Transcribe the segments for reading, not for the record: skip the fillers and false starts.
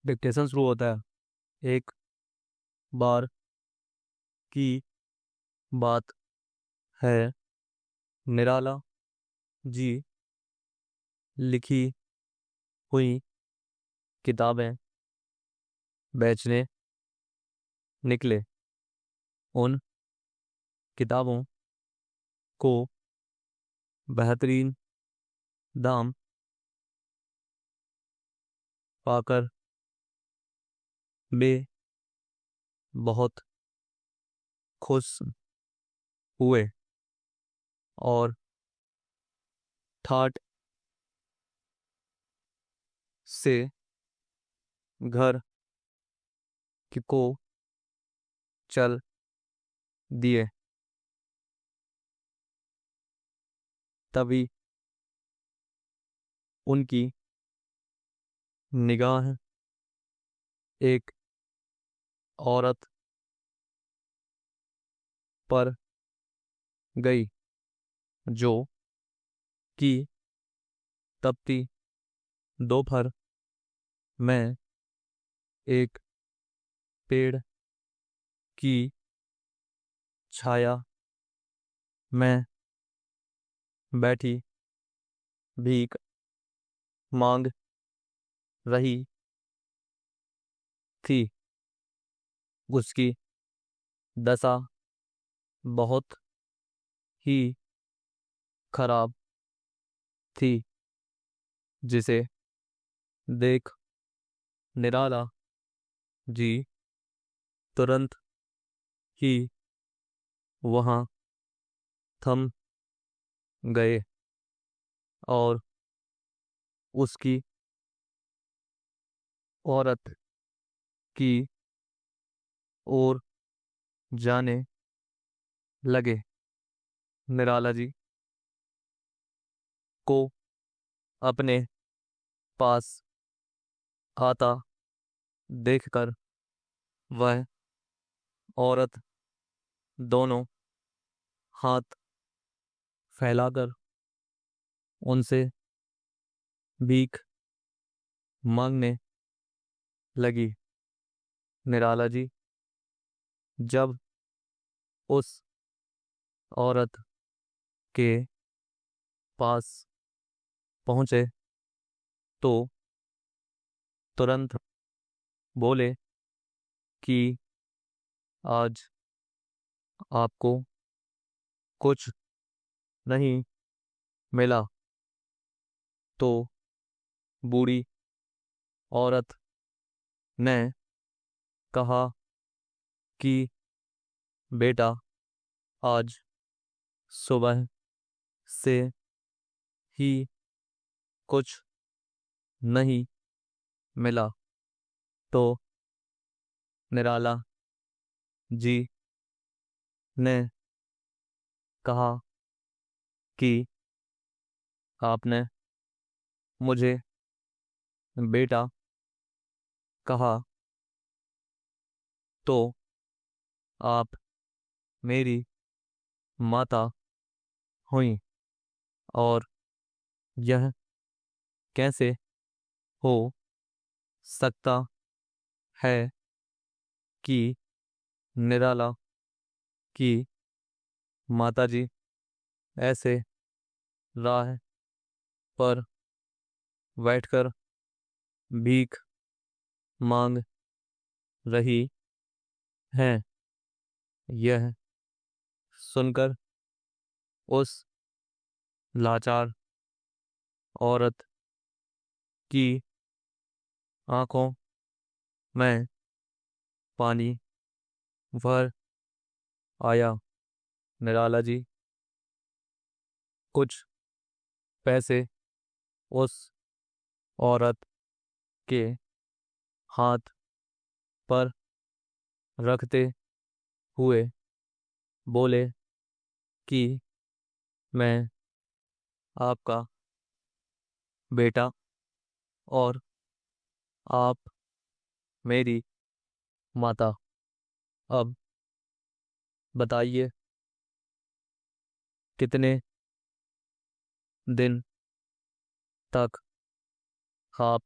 Dictation शुरू होता है। एक बार की बात है, निराला जी लिखी हुई किताबें बेचने निकले। उन किताबों को बेहतरीन दाम पाकर वे बहुत खुश हुए और ठाट से घर को चल दिए। तभी उनकी निगाह एक औरत पर गई जो कि तपती दोपहर में एक पेड़ की छाया में बैठी भीख मांग रही थी। उसकी दशा बहुत ही खराब थी, जिसे देख निराला जी तुरंत ही वहां थम गए और उसकी औरत की ओर जाने लगे। निराला जी को अपने पास आता देखकर वह औरत दोनों हाथ फैलाकर उनसे भीख मांगने लगी। निराला जी जब उस औरत के पास पहुंचे तो तुरंत बोले कि आज आपको कुछ नहीं मिला। तो बूढ़ी औरत ने कहा कि बेटा, आज सुबह से ही कुछ नहीं मिला। तो निराला जी ने कहा कि आपने मुझे बेटा कहा तो आप मेरी माता हुई, और यह कैसे हो सकता है कि निराला की माताजी ऐसे राह पर बैठकर भीख मांग रही हैं। यह सुनकर उस लाचार औरत की आंखों में पानी भर आया। निराला जी कुछ पैसे उस औरत के हाथ पर रखते हुए बोले कि मैं आपका बेटा और आप मेरी माता। अब बताइए कितने दिन तक आप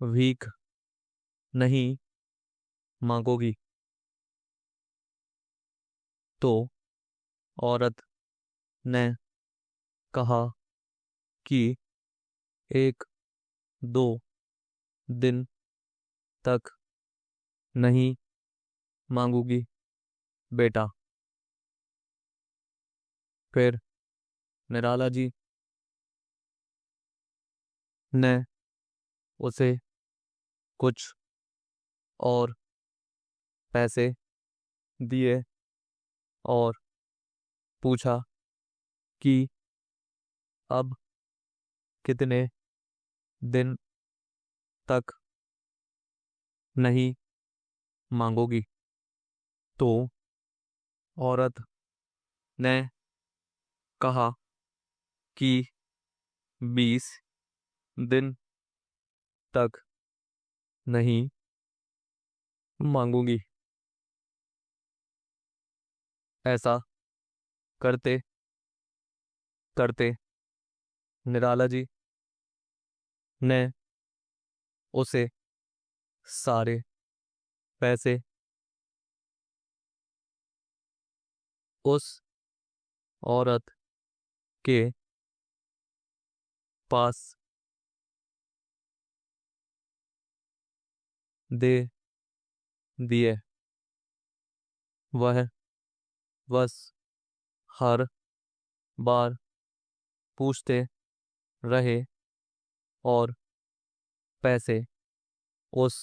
भीख नहीं मांगोगी तो औरत ने कहा कि 1-2 दिन तक नहीं मांगूगी बेटा। फिर निराला जी ने उसे कुछ और पैसे दिए और पूछा कि अब कितने दिन तक नहीं मांगोगी। तो औरत ने कहा कि 20 दिन तक नहीं मांगूंगी। ऐसा करते करते निराला जी ने उसे सारे पैसे उस औरत के पास दे दिए। वह बस हर बार पूछते रहे और पैसे उस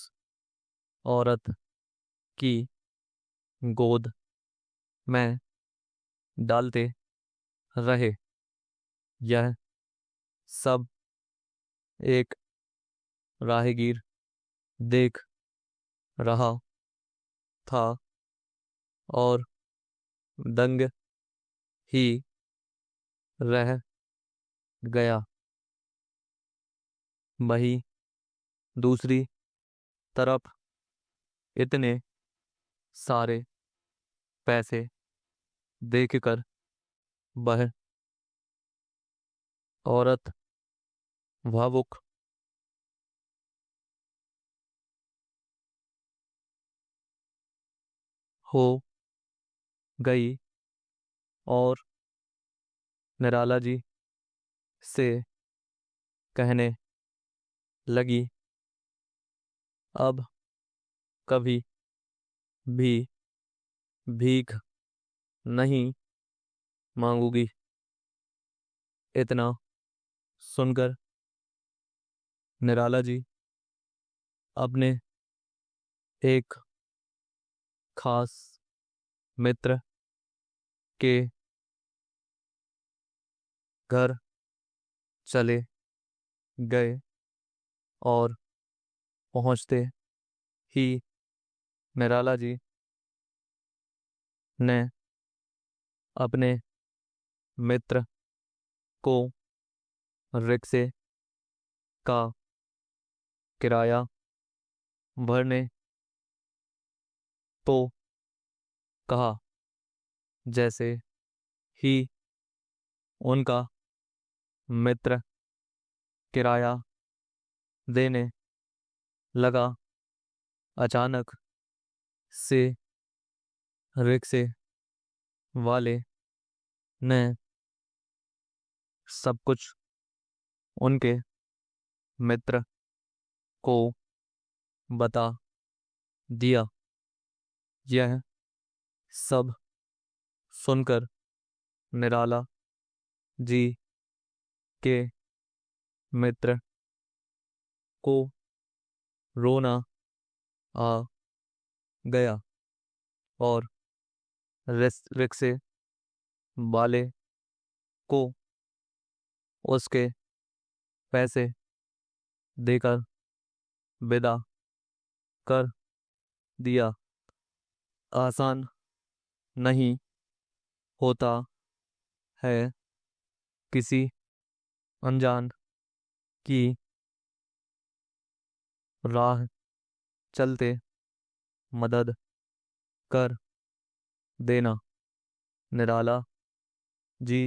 औरत की गोद में डालते रहे। यह सब एक राहगीर देख रहा था और दंग ही रह गया। वहीं दूसरी तरफ इतने सारे पैसे देखकर वह औरत भावुक हो गई और निराला जी से कहने लगी, अब कभी भी भीख नहीं मांगूंगी। इतना सुनकर निराला जी अपने एक खास मित्र के घर चले गए और पहुंचते ही निराला जी ने अपने मित्र को रिक्शे का किराया भरने को कहा। जैसे ही उनका मित्र किराया देने लगा, अचानक से रिक्शे वाले ने सब कुछ उनके मित्र को बता दिया। यह सब सुनकर निराला जी के मित्र को रोना आ गया और रिक्शे वाले को उसके पैसे देकर विदा कर दिया। आसान नहीं होता है किसी अनजान की राह चलते मदद कर देना। निराला जी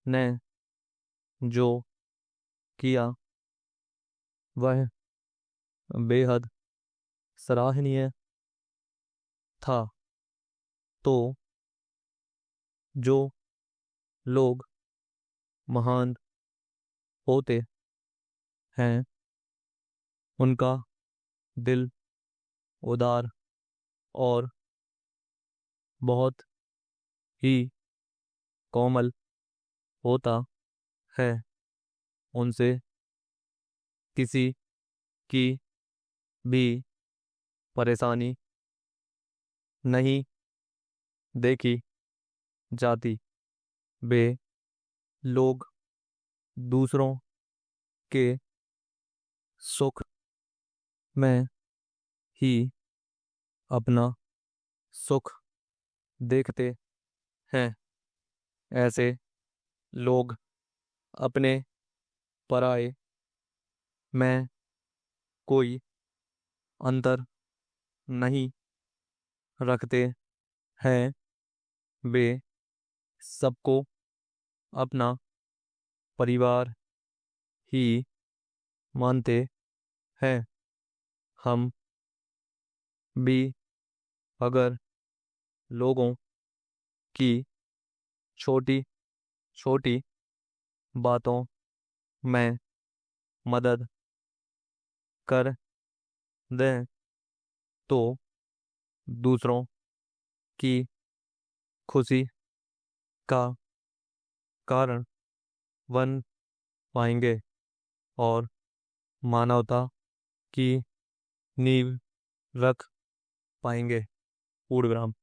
ने जो किया वह बेहद सराहनीय था। तो जो लोग महान होते हैं उनका दिल उदार और बहुत ही कोमल होता है। उनसे किसी की भी परेशानी नहीं देखी जाती। वे लोग दूसरों के सुख में ही अपना सुख देखते हैं। ऐसे लोग अपने पराये में कोई अंतर नहीं रखते हैं। वे सबको अपना परिवार ही मानते हैं। हम भी अगर लोगों की छोटी छोटी बातों में मदद कर दें तो दूसरों की खुशी का कारण बन पाएंगे और मानवता की नींव रख पाएंगे। पूर्ण विराम।